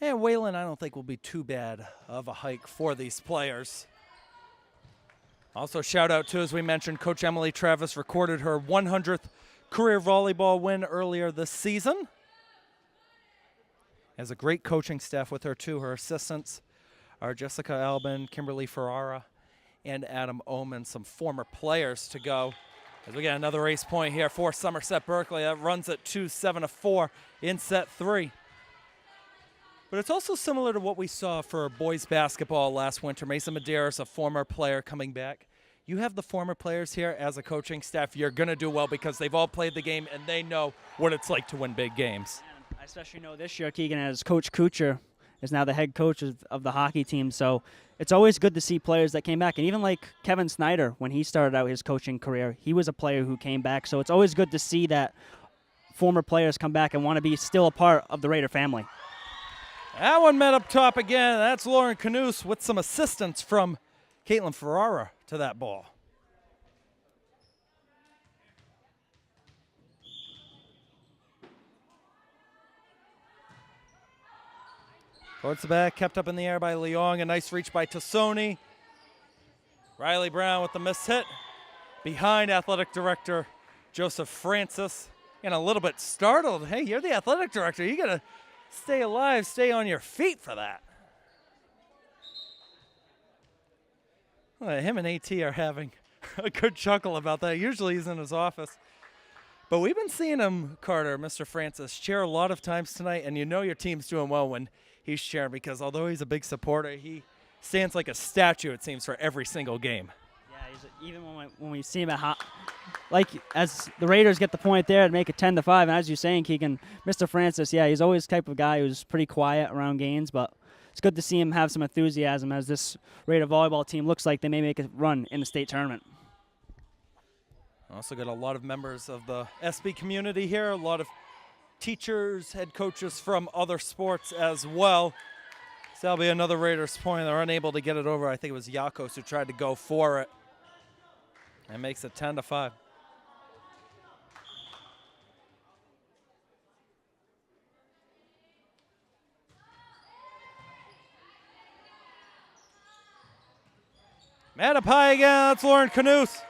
And Wayland, I don't think will be too bad of a hike for these players. Also, shout out to, as we mentioned, Coach Emily Travis recorded her 100th career volleyball win earlier this season. Has a great coaching staff with her, too. Her assistants are Jessica Albin, Kimberly Ferrara, and Adam Oman, some former players to go. As we get another ace point here for Somerset Berkeley. That runs at 2-7-4 in set 3. But it's also similar to what we saw for boys basketball last winter. Mason Medeiros, a former player coming back. You have the former players here as a coaching staff. You're going to do well because they've all played the game and they know what it's like to win big games. I especially know this year, Keegan, as Coach Kuchar is now the head coach of the hockey team. So it's always good to see players that came back. And even like Kevin Snyder, when he started out his coaching career, he was a player who came back. So it's always good to see that former players come back and want to be still a part of the Raider family. That one met up top again. That's Lauren Canoose with some assistance from Caitlin Ferrara to that ball. Towards the back, kept up in the air by Leong. A nice reach by Tassoni. Riley Brown with the missed hit. Behind athletic director Joseph Francis. And a little bit startled. Hey, you're the athletic director. You got to stay alive, stay on your feet for that. Well, him and AT are having a good chuckle about that. Usually he's in his office. But we've been seeing him, Carter, Mr. Francis, chair a lot of times tonight, and you know your team's doing well when he's chairing because although he's a big supporter, he stands like a statue, it seems, for every single game. Yeah, even when we see him at like as the Raiders get the point there to make it 10-5, and as you're saying, Keegan, Mr. Francis, yeah, he's always the type of guy who's pretty quiet around games, but it's good to see him have some enthusiasm as this Raider volleyball team looks like they may make a run in the state tournament. Also got a lot of members of the SB community here, a lot of teachers, head coaches from other sports as well. So that'll be another Raiders point. They're unable to get it over. I think it was Yakos who tried to go for it. That makes it 10-5. Matapai again, that's Lauren Canoose.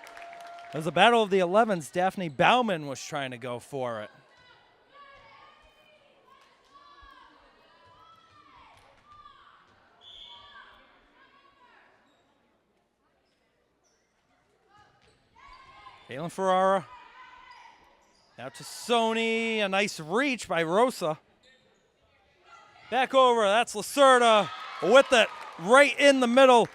It was a battle of the 11s. Daphne Bauman was trying to go for it. Caitlin Ferrara. Now to Sony. A nice reach by Rosa. Back over. That's Lacerda with it right in the middle,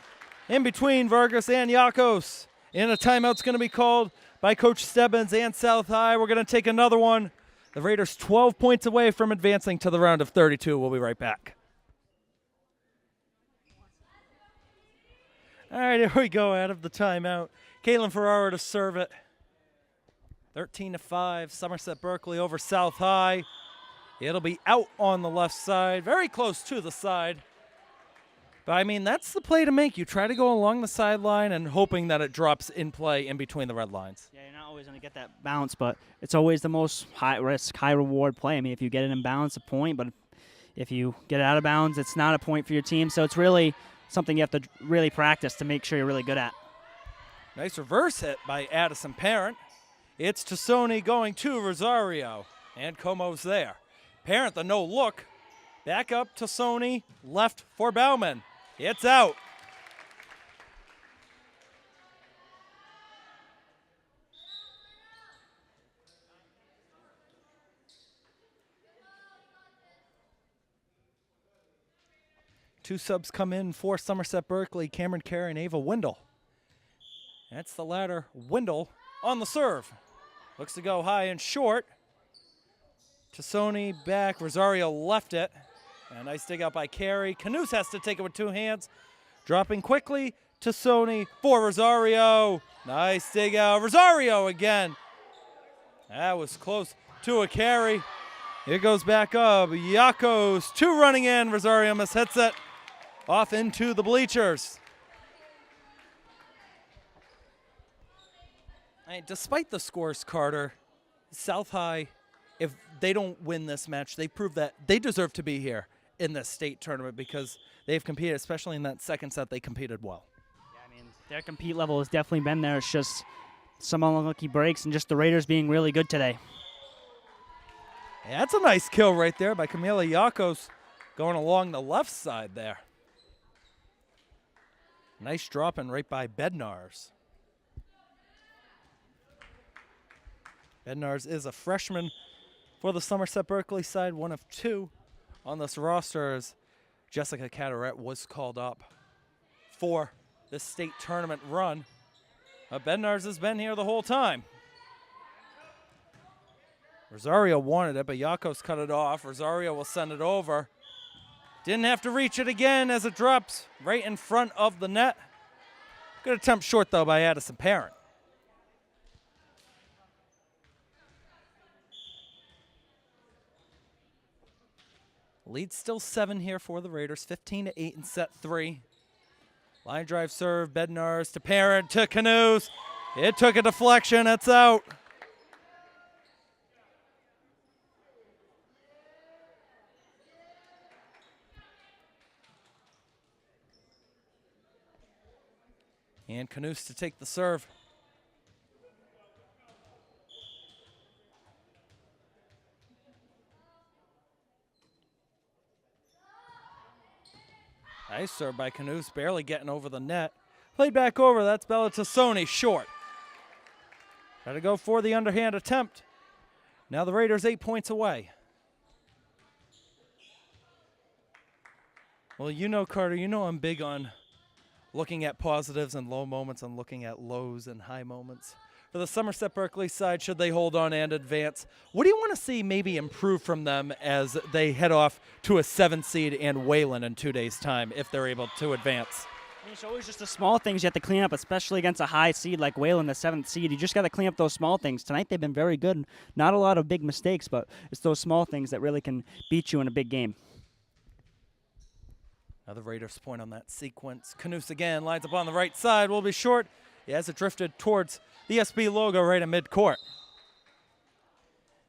in between Vargas and Yakos. And a timeout's going to be called by Coach Stebbins and South High. We're going to take another one. The Raiders 12 points away from advancing to the round of 32. We'll be right back. All right, here we go out of the timeout. Caitlin Ferrara to serve it. 13-5, Somerset Berkeley over South High. It'll be out on the left side, very close to the side. But, I mean, that's the play to make. You try to go along the sideline and hoping that it drops in play in between the red lines. Yeah, you're not always going to get that bounce, but it's always the most high-risk, high-reward play. I mean, if you get it in bounds, a point, but if you get it out of bounds, it's not a point for your team. So it's really something you have to really practice to make sure you're really good at. Nice reverse hit by Addison Parent. It's Tassoni going to Rosario, and Como's there. Parent, the no look. Back up to Sony, left for Bauman. It's out. Two subs come in for Somerset Berkeley, Cameron Carey and Ava Windle. That's the latter, Windle, on the serve. Looks to go high and short. Tassoni back, Rosario left it. A nice dig out by Carey. Canoose has to take it with two hands. Dropping quickly to Sony for Rosario. Nice dig out. Rosario again. That was close to a carry. Here goes back up. Yakos, 2 running in. Rosario hits it off into the bleachers. Despite the scores, Carter, South High, if they don't win this match, they prove that they deserve to be here in this state tournament because they've competed, especially in that second set, they competed well. Yeah, I mean, their compete level has definitely been there. It's just some unlucky breaks and just the Raiders being really good today. Yeah, that's a nice kill right there by Camila Yakos going along the left side there. Nice dropping right by Bednars. Bednars is a freshman for the Somerset Berkeley side, one of 2 on this roster as Jessica Cataret was called up for this state tournament run. Bednars has been here the whole time. Rosario wanted it, but Yakos cut it off. Rosario will send it over. Didn't have to reach it again as it drops right in front of the net. Good attempt short, though, by Addison Parent. Lead still 7 here for the Raiders, 15-8 in set 3. Line drive serve, Bednars to Parent, to Canoes. It took a deflection, it's out. And Canoes to take the serve. Nice serve by Canoes, barely getting over the net. Played back over, that's Bella Tassoni, short. Got to go for the underhand attempt. Now the Raiders 8 points away. Well, you know, Carter, you know I'm big on looking at positives and low moments and looking at lows and high moments. For the Somerset Berkeley side, should they hold on and advance? What do you want to see maybe improve from them as they head off to a 7th seed and Wayland in 2 days' time if they're able to advance? I mean, it's always just the small things you have to clean up, especially against a high seed like Wayland, the 7th seed. You just got to clean up those small things. Tonight they've been very good. Not a lot of big mistakes, but it's those small things that really can beat you in a big game. Another Raiders point on that sequence. Canoes again lines up on the right side. Will be short. As it drifted towards the SB logo right in midcourt.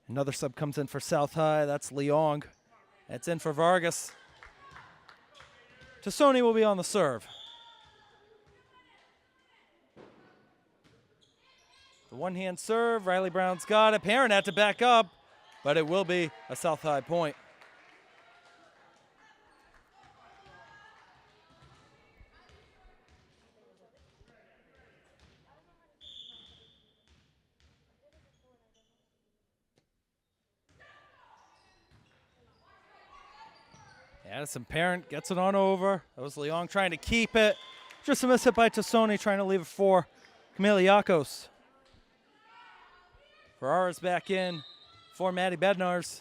Another sub comes in for South High. That's Leong. That's in for Vargas. Tassoni will be on the serve. The one-hand serve. Riley Brown's got it. Parent had to back up, but it will be a South High point. Addison Parent gets it on over. That was Leong trying to keep it. Just a miss hit by Tassoni trying to leave it for Camila Yakos. Ferrara's back in for Maddie Bednars.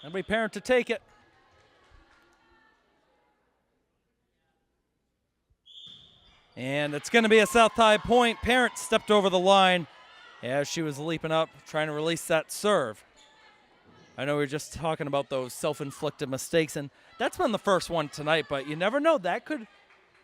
Nobody Parent to take it. And it's going to be a South High point. Parent stepped over the line as she was leaping up, trying to release that serve. I know we were just talking about those self-inflicted mistakes, and that's been the first one tonight, but you never know. That could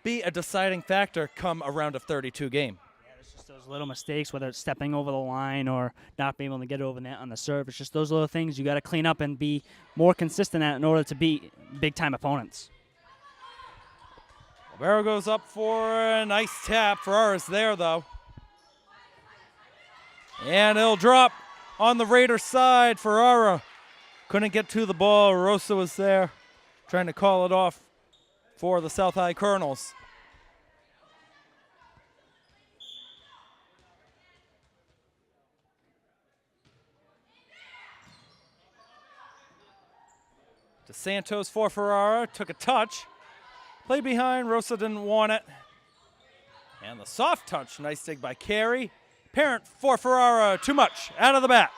be a deciding factor come a round of 32 game. Yeah, it's just those little mistakes, whether it's stepping over the line or not being able to get over net on the serve. It's just those little things you got to clean up and be more consistent at in order to beat big-time opponents. Barrow goes up for a nice tap. Ferrara's there, though. And it'll drop on the Raiders side. Ferrara couldn't get to the ball. Rosa was there trying to call it off for the South High Colonels. DeSantos for Ferrara. Took a touch. Played behind. Rosa didn't want it. And the soft touch. Nice dig by Carey. Parent for Ferrara, too much, out of the back.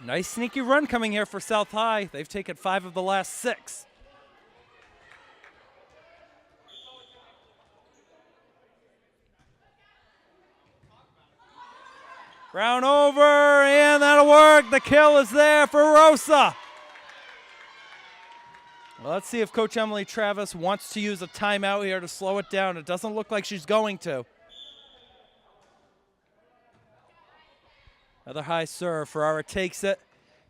Nice sneaky run coming here for South High. They've taken 5 of the last 6. Brown over, and that'll work. The kill is there for Rosa. Well, let's see if Coach Emily Travis wants to use a timeout here to slow it down. It doesn't look like she's going to. Another high serve. Ferrara takes it.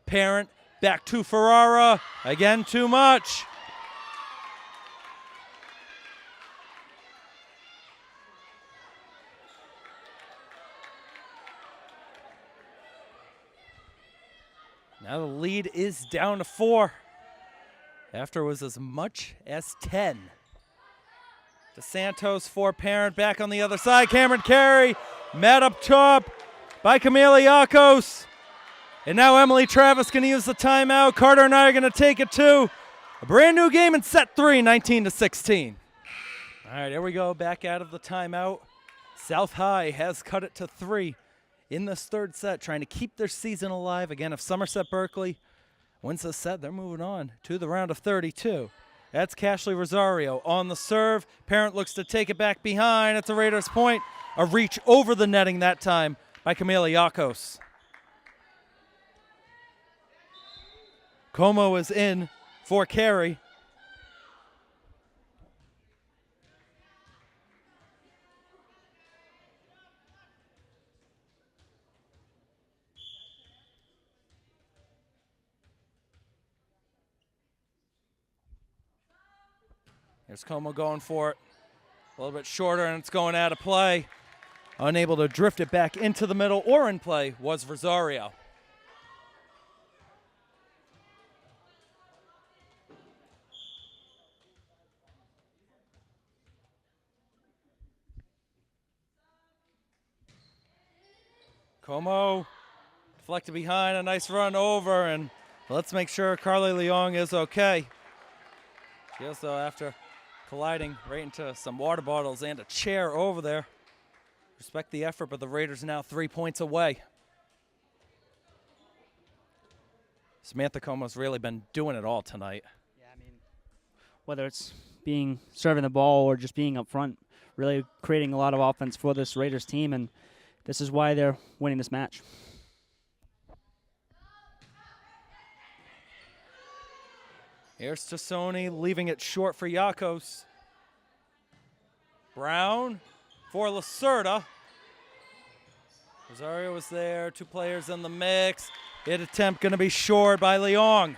Parent back to Ferrara. Again, too much. Now the lead is down to 4. After it was as much as 10. DeSantos for Parent back on the other side. Cameron Carey met up top by Camila Yakos. And now Emily Travis going to use the timeout. Carter and I are going to take it to a brand new game in set 3, 19-16. All right, here we go. Back out of the timeout. South High has cut it to 3 in this third set, trying to keep their season alive. Again, if Somerset Berkeley wins this set, they're moving on to the round of 32. That's Cashley Rosario on the serve. Parent looks to take it back behind. It's a Raiders point. A reach over the netting that time by Camila Yakos. Como is in for Carey. Here's Como going for it. A little bit shorter, and it's going out of play. Unable to drift it back into the middle or in play was Rosario. Como deflected behind, a nice run over, and let's make sure Carly Leong is okay. She is, though, after colliding right into some water bottles and a chair over there. Respect the effort, but the Raiders are now 3 points away. Samantha Como's really been doing it all tonight. Yeah, I mean, whether it's serving the ball or just being up front, really creating a lot of offense for this Raiders team, and this is why they're winning this match. Here's Tassoni leaving it short for Yakos. Brown for Lacerda. Rosario was there, 2 players in the mix. Hit attempt going to be short by Leong.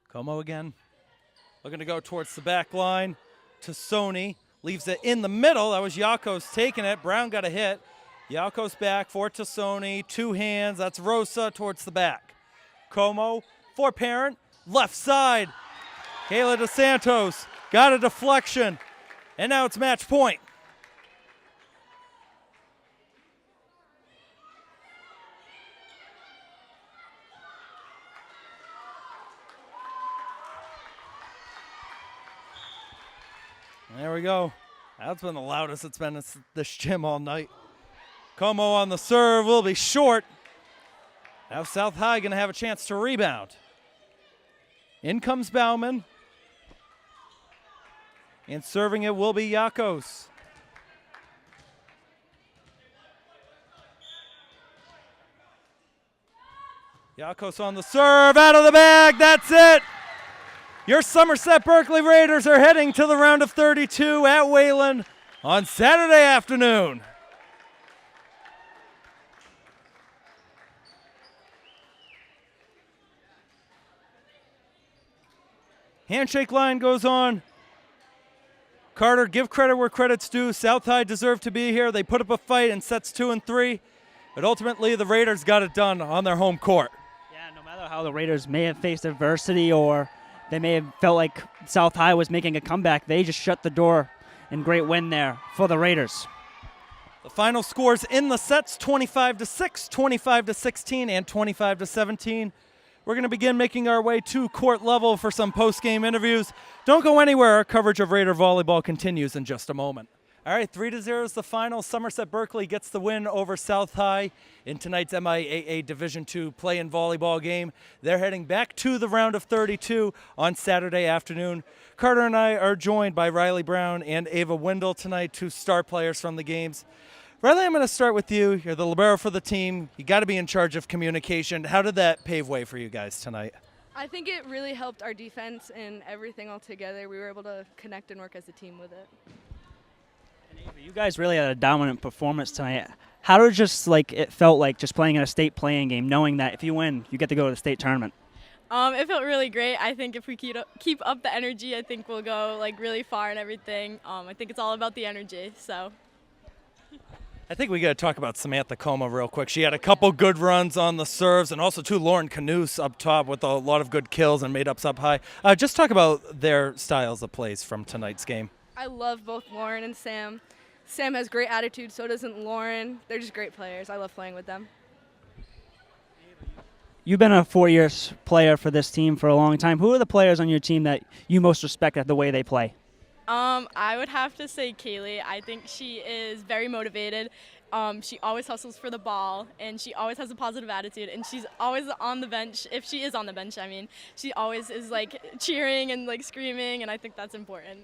Como again, looking to go towards the back line. Tassoni leaves it in the middle. That was Yakos taking it. Brown got a hit. Yakos back for Tassoni. 2 hands. That's Rosa towards the back. Como for Parent. Left side. Kayla DeSantos got a deflection. And now it's match point. There we go. That's been the loudest it's been in this gym all night. Como on the serve will be short. Now South High going to have a chance to rebound. In comes Bauman. And serving it will be Yakos. Yakos on the serve, out of the bag, that's it! Your Somerset Berkeley Raiders are heading to the round of 32 at Wayland on Saturday afternoon. Handshake line goes on. Carter, give credit where credit's due. South High deserved to be here. They put up a fight in sets 2 and 3, but ultimately the Raiders got it done on their home court. Yeah, no matter how the Raiders may have faced adversity or they may have felt like South High was making a comeback, they just shut the door, and great win there for the Raiders. The final scores in the sets, 25-6, 25-16, and 25-17. We're going to begin making our way to court level for some post-game interviews. Don't go anywhere. Our coverage of Raider volleyball continues in just a moment. All right, 3-0 is the final. Somerset Berkeley gets the win over South High in tonight's MIAA Division II play-in volleyball game. They're heading back to the round of 32 on Saturday afternoon. Carter and I are joined by Riley Brown and Ava Wendell tonight, two star players from the games. Riley, I'm going to start with you. You're the libero for the team. You got to be in charge of communication. How did that pave way for you guys tonight? I think it really helped our defense and everything all together. We were able to connect and work as a team with it. You guys really had a dominant performance tonight. How did it felt like just playing in a state playing game, knowing that if you win, you get to go to the state tournament? It felt really great. I think if we keep up the energy, I think we'll go really far and everything. I think it's all about the energy. So. I think we got to talk about Samantha Coma real quick. She had a couple good runs on the serves, and also too Lauren Canoose up top with a lot of good kills and made ups up high. Just talk about their styles of plays from tonight's game. I love both Lauren and Sam. Sam has great attitude, so doesn't Lauren. They're just great players. I love playing with them. You've been a 4-year player for this team for a long time. Who are the players on your team that you most respect at the way they play? I would have to say Kaylee. I think she is very motivated. She always hustles for the ball, and she always has a positive attitude, and she's always on the bench. If she is on the bench, I mean, she always is cheering and screaming, and I think that's important.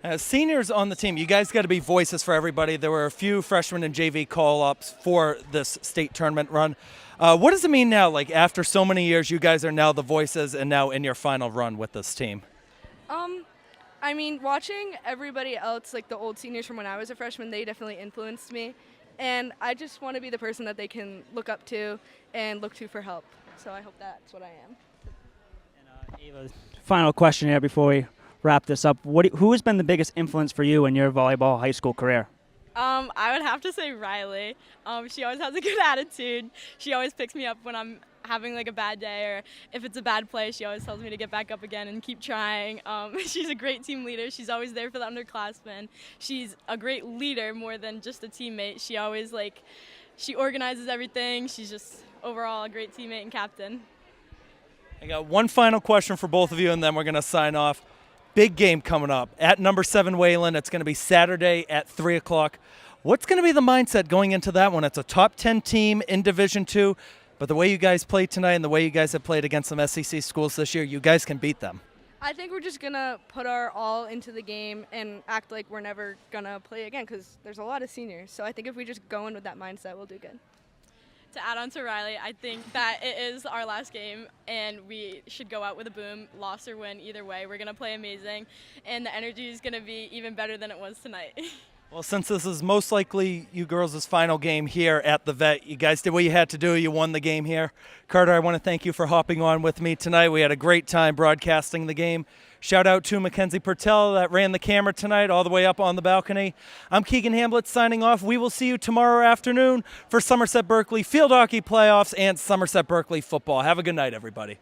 As seniors on the team, you guys got to be voices for everybody. There were a few freshmen and JV call-ups for this state tournament run. What does it mean now, after so many years, you guys are now the voices and now in your final run with this team? I mean, watching everybody else, the old seniors from when I was a freshman, they definitely influenced me. And I just want to be the person that they can look up to and look to for help. So I hope that's what I am. And Ava, final question here before we wrap this up. Who has been the biggest influence for you in your volleyball high school career? I would have to say Riley. She always has a good attitude. She always picks me up when I'm having a bad day, or if it's a bad play, she always tells me to get back up again and keep trying. She's a great team leader. She's always there for the underclassmen. She's a great leader more than just a teammate. She always she organizes everything. She's just overall a great teammate and captain. I got one final question for both of you, and then we're going to sign off. Big game coming up at number 7 Wayland. It's going to be Saturday at 3 o'clock. What's going to be the mindset going into that one? It's a top 10 team in Division II, but the way you guys played tonight and the way you guys have played against some SEC schools this year, you guys can beat them. I think we're just going to put our all into the game and act like we're never going to play again because there's a lot of seniors. So I think if we just go in with that mindset, we'll do good. To add on to Riley, I think that it is our last game, and we should go out with a boom, loss or win, either way. We're going to play amazing, and the energy is going to be even better than it was tonight. Well, since this is most likely you girls' final game here at the Vet, you guys did what you had to do. You won the game here. Carter, I want to thank you for hopping on with me tonight. We had a great time broadcasting the game. Shout out to Mackenzie Pertell that ran the camera tonight all the way up on the balcony. I'm Keegan Hamblett signing off. We will see you tomorrow afternoon for Somerset Berkeley Field Hockey Playoffs and Somerset Berkeley football. Have a good night, everybody.